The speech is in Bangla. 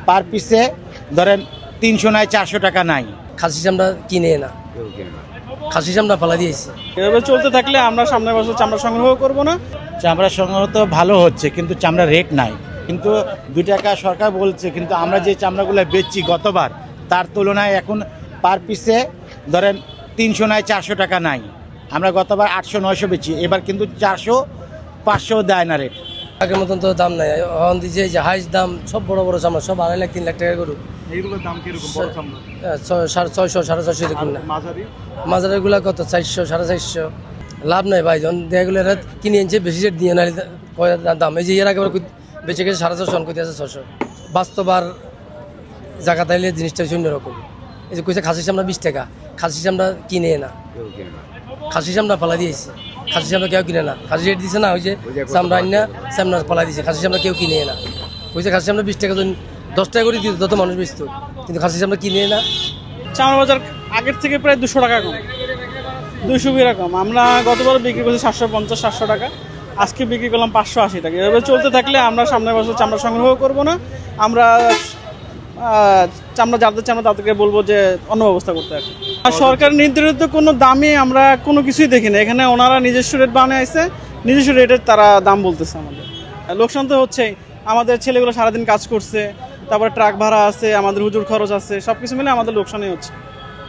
পার পিসে ধরেন 300 নাই 400 টাকা নাই। খাসি চামড়া কিনে না, খাসি চামড়া ফালা দিয়েছি। এভাবে চলতে থাকলে আমরা সামনের বছর চামড়া সংগ্রহ করব না। চামড়া সংগ্রহ তো ভালো হচ্ছে, কিন্তু চামড়া রেট নাই। কিন্তু 2 টাকা সরকার বলছে, কিন্তু আমরা যে চামড়াগুলো বেচছি গতবার তার তুলনায় এখন পার পিসে ধরেন 300 নাই 400 টাকা নাই। আমরা গতবার 800-900 বেচি, এবার কিন্তু 400-500 দেয় না রেট। আগের মতন তো দাম নাই, এখন দিচ্ছে যে হাইস্ট দাম সব বড় বড় চামড়া সব 2.5 লাখ 3 লাখ টাকা গরু। এইগুলোর দাম কিরকম বড় চামড়া? 650 650 দেখুন না। মাঝারি মাজারেগুলা কত 400 450। লাভ নাই ভাই, যখন দেখাগুলো এরা কিনে আনছে বেশি রেট দিয়ে না দাম। এই যে এর একেবারে বেঁচে গেছে 450 কইতে আছে 600। বাস্তব আর জায়গা তাইলে জিনিসটা হচ্ছে অন্যরকম। এই যে কইছে খাসি চামড়া 20 টাকা, খাসি চামড়া কিনে না, খাসি চামড়া ফালা দিয়েছে। খাসি চামড়া কেউ কিনে না, খাসি রেট দিছে না, ওই যে চামড়া আইনা চামড়া ফালা দিয়েছে। খাসি চামড়া কেউ কিনে না, কইছে খাসি চামড়া 20 টাকা 10 টাকা করে দিত তত মানুষ বেচত, কিন্তু খাসি চামড়া কিনে না। চামড়া বাজার আগের থেকে প্রায় 200 টাকা কম, 200 বিরা কম। আমরা গতবার বিক্রি করছি 750-700 টাকা, আজকে বিক্রি করলাম 580 টাকা। এভাবে চলতে থাকলে আমরা সামনের বছর চামড়া সংগ্রহ করব না। আমরা চামড়া যাদের চামড়া তাদেরকে বলবো যে অন্য ব্যবস্থা করতে হবে। আর সরকার নির্ধারিত কোনো দামে আমরা কোনো কিছুই দেখি না। এখানে ওনারা নিজস্ব রেট বানিয়েছে, নিজস্ব রেটের তারা দাম বলতেছে। আমাদের লোকসান তো হচ্ছেই, আমাদের ছেলেগুলো সারাদিন কাজ করছে, তারপরে ট্রাক ভাড়া আছে, আমাদের হুজুর খরচ আছে, সব কিছু মিলে আমাদের লোকসানই হচ্ছে।